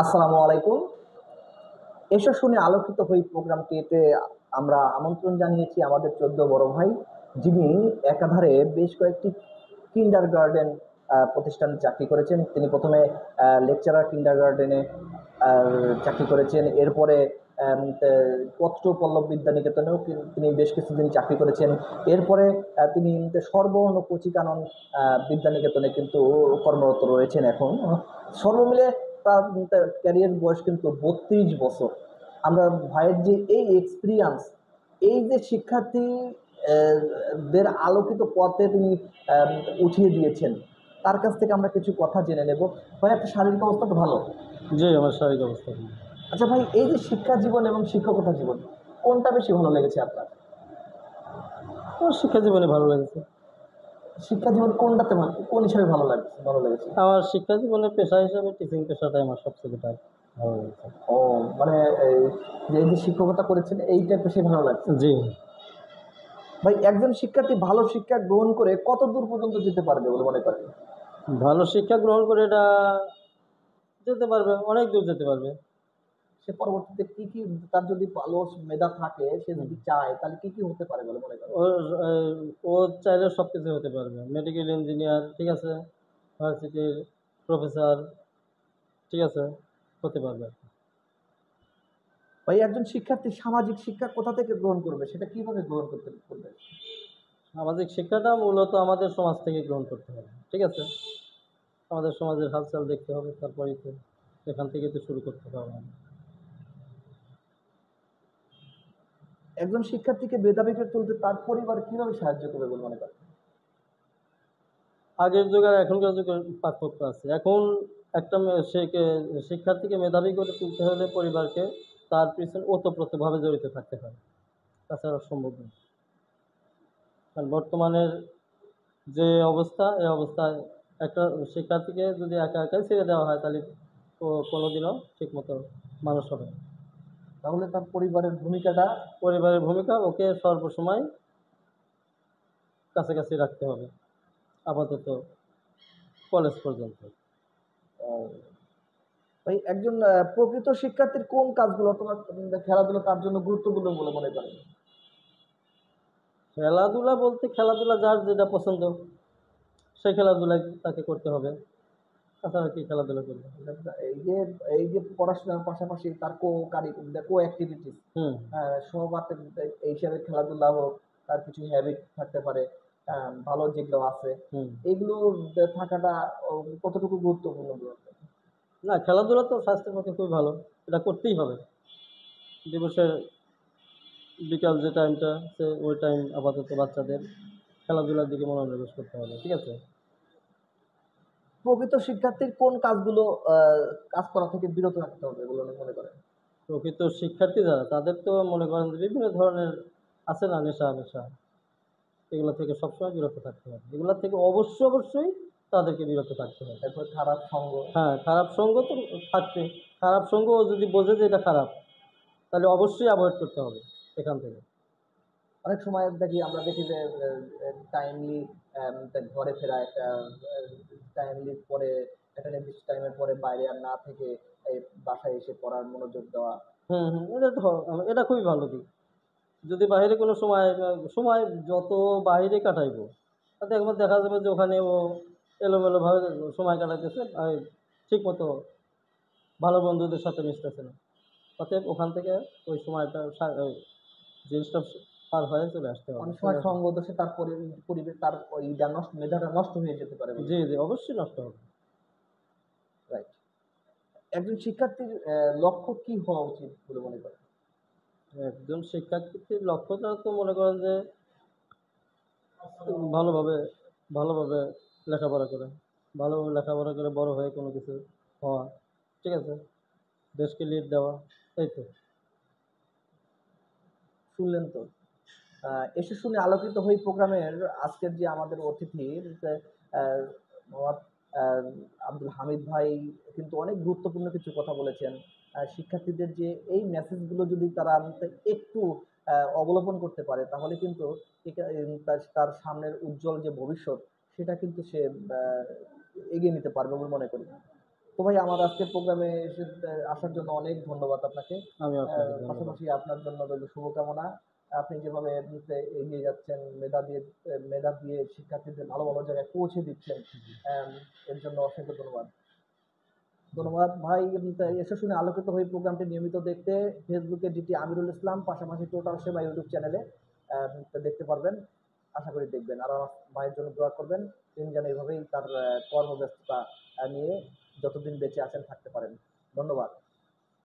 আসসালামু আলাইকুম। এসো শুনে আলোকিত হই প্রোগ্রামটিতে আমরা আমন্ত্রণ জানিয়েছি আমাদের ১৪ বড় ভাই, যিনি একাধারে বেশ কয়েকটি কিন্ডারগার্টেন প্রতিষ্ঠানে চাকরি করেছেন। তিনি প্রথমে লেকচারার কিন্ডারগার্টেনে চাকরি করেছেন। এরপরে পত্র পল্লব বিদ্যানিকেতনেও তিনি বেশ কিছুদিন চাকরি করেছেন। এরপরে তিনি সর্বর্ণ কচিকানন বিদ্যানিকেতনে কিন্তু কর্মরত রয়েছেন এখন। সর্বমিলে তার ক্যারিয়ার বয়স কিন্তু ৩২ বছর। আমরা ভাইয়ের যে এই এক্সপিরিয়েন্স, এই যে শিক্ষার্থী দের আলোকিত পথে তিনি আহ, উঠিয়ে দিয়েছেন, তার কাছ থেকে আমরা কিছু কথা জেনে নেব। ভাই, আপনার শারীরিক অবস্থা তো ভালো? জি, আমার শারীরিক অবস্থা ভালো। আচ্ছা ভাই, এই যে শিক্ষা জীবন এবং শিক্ষকতা জীবন, কোনটা বেশি ভালো লেগেছে আপনার? আমার শিক্ষা জীবনে ভালো লেগেছে। শিক্ষা জীবন কোনটাতে কোন হিসাবে ভালো লেগেছে? আমার শিক্ষা জীবনে পেশা হিসাবে টিচিং পেশাটাই আমার সবচেয়ে ভালো লেগেছে। ও, মানে এই যে শিক্ষকতা করেছেন এইটা বেশি ভালো লাগছে। জি, ভাই, একজন শিক্ষার্থী ভালো শিক্ষা গ্রহণ করে কত দূর পর্যন্ত যেতে পারবে বলে মনে করেন? ভালো শিক্ষা গ্রহণ করে এটা যেতে পারবে, অনেক দূর যেতে পারবে। সে পরবর্তীতে কি কি, তার যদি ভালো মেধা থাকে, সে হুম। যদি চায়, তাহলে কি কি হতে পারে বলে মনে করেন? ওর ও চাইলে সব কিছু হতে পারবে, মেডিকেল ইঞ্জিনিয়ার, ঠিক আছে, ভার্সিটির প্রফেসর, ঠিক আছে, হতে পারবে। ভাই, একজন শিক্ষার্থী সামাজিক শিক্ষা কোথা থেকে গ্রহণ করবে, সেটা কিভাবে গ্রহণ করতে করবে? সামাজিক শিক্ষাটা মূলত আমাদের সমাজ থেকে গ্রহণ করতে হবে, ঠিক আছে। আমাদের সমাজের হালচাল দেখতে হবে, তারপরেই তো এখান থেকে তো শুরু করতে হবে আমাদের। একজন শিক্ষার্থীকে মেধাবী করে তুলতে তার পরিবার কিভাবে সাহায্য করবে বলে মনে করেন? আগের যুগ আর এখনকার যুগের পার্থক্য আছে। এখন একটা শিক্ষার্থীকে মেধাবী করে তুলতে হলে পরিবারকে তার পিছনে ওতপ্রোতভাবে জড়িত থাকতে হয়, তাছাড়া সম্ভব নয়। কারণ বর্তমানের যে অবস্থা, এই অবস্থায় একটা শিক্ষার্থীকে যদি একা একাই ছেড়ে দেওয়া হয়, তাহলে কোনোদিনও ঠিক মতো মানুষ হবে না। তাহলে তার পরিবারের ভূমিকাটা। পরিবারের ভূমিকা, ওকে সর্বসময় কাছাকাছি রাখতে হবে, আপাতত কলেজ পর্যন্ত। আহ, ভাই, একজন প্রকৃত শিক্ষার্থীর কোন কাজগুলো অথবা খেলাধুলা তার জন্য গুরুত্বপূর্ণ বলে মনে করেন? খেলাধুলা বলতে, খেলাধুলা যার যেটা পছন্দ সেই খেলাধুলাই তাকে করতে হবে, তাছাড়া কি খেলাধুলা করবে? এই যে এই যে পড়াশোনার পাশাপাশি তার কো অ্যাক্টিভিটিস, হুম। সহপাঠী, এই হিসাবে খেলাধুলা হোক, তার কিছু হ্যাবিট থাকতে পারে, ভালো যেগুলো আছে, হুম। এগুলো থাকাটা কতটুকু গুরুত্বপূর্ণ বলে মনে করেন? না, খেলাধুলা তো স্বাস্থ্যের পক্ষে খুবই ভালো, এটা করতেই হবে। দিবসের বিকাল যে টাইমটা আছে, ওই টাইম আপাতত বাচ্চাদের খেলাধুলার দিকে মনোনিবেশ করতে হবে, ঠিক আছে। প্রকৃত শিক্ষার্থীর কোন কাজগুলো কাজ করা থেকে বিরত রাখতে হবে বলে মনে করেন? প্রকৃত শিক্ষার্থী যারা, তাদের তো মনে করেন যে বিভিন্ন ধরনের আছে না, নেশা নেশা, এগুলো থেকে সবসময় বিরত থাকতে হবে, এগুলো থেকে অবশ্যই তাদেরকে বিরত থাকতে হবে। তারপর খারাপ সঙ্গ। হ্যাঁ, খারাপ সঙ্গ তো থাকবে। খারাপ সঙ্গ ও যদি বোঝে যে এটা খারাপ, তাহলে অবশ্যই অ্যাভয়েড করতে হবে এখান থেকে। অনেক সময় আমরা দেখি যে টাইমলি ঘরে ফেরা, একটা টাইমলি পরে, একটা নির্দিষ্ট টাইমের পরে বাইরে আর না থেকে এই বাসায় এসে পড়ার মনোযোগ দেওয়া। হুম, হুম, এটা তো এটা খুবই ভালো দিক। যদি বাইরে কোনো সময় সময় যত বাইরে কাটাইবো, তাতে একবার দেখা যাবে যে ওখানে ও এলোমেলোভাবে সময় কাটাইতেছে, আর ঠিক মতো ভালো বন্ধুদের সাথে মিশতেছে না। অতএব ওখান থেকে ওই সময়টা ওই জিনিসটা পার হয়ে চলে আসতে হবে, অনেক চলে সময় আসবে। সঙ্গ দোষে তার পরিবেশ, তার ওইটা নষ্ট, মেধাটা নষ্ট হয়ে যেতে পারে বলে। জি, জি, অবশ্যই নষ্ট হবে। রাইট। একজন শিক্ষার্থীর লক্ষ্য কি হওয়া উচিত বলে মনে করেন? একজন শিক্ষার্থীর লক্ষ্যটা তো মনে করেন যে ভালোভাবে ভালোভাবে লেখাপড়া করে, ভালোভাবে লেখাপড়া করে বড় হয়ে কোনো কিছু হওয়া, ঠিক আছে, দেশকে লিড দেওয়া, এই তো। শুনলেন তো। এসে শুনে আলোকিত হই প্রোগ্রামের আজকের যে আমাদের অতিথি, আহ, মোহাম্মদ আহ, আব্দুল হামিদ ভাই কিন্তু অনেক গুরুত্বপূর্ণ কিছু কথা বলেছেন। শিক্ষার্থীদের যে এই মেসেজগুলো যদি তারা একটু অবলম্বন করতে পারে, তাহলে কিন্তু তার সামনের উজ্জ্বল যে ভবিষ্যৎ, সেটা কিন্তু সে আহ, এগিয়ে নিতে পারবে বলে মনে করি। তো ভাই আমার আজকের প্রোগ্রামে এসে আসার জন্য অনেক ধন্যবাদ আপনাকে। আমি আপনাকে ধন্যবাদ। পাশাপাশি আপনার জন্য রইল শুভকামনা। আপনি যেভাবে এগিয়ে যাচ্ছেন, মেধা দিয়ে শিক্ষার্থীদের ভালো ভালো জায়গায় পৌঁছে দিচ্ছেন, আম, এর জন্য অসংখ্য ধন্যবাদ। জি। ধন্যবাদ ভাই। এসে শুনে আলোকিত হয়ে প্রোগ্রামটি নিয়মিত দেখতে ফেসবুকে ডিটি আমিরুল ইসলাম, পাশাপাশি টোটাল সেবা ইউটিউব চ্যানেলে তা দেখতে পারবেন। আশা করি দেখবেন। আর আমার ভাইয়ের জন্য দোয়া করবেন। তিনি যেন এভাবেই তার কর্মব্যস্ততা নিয়ে যতদিন বেঁচে আছেন থাকতে পারেন। ধন্যবাদ।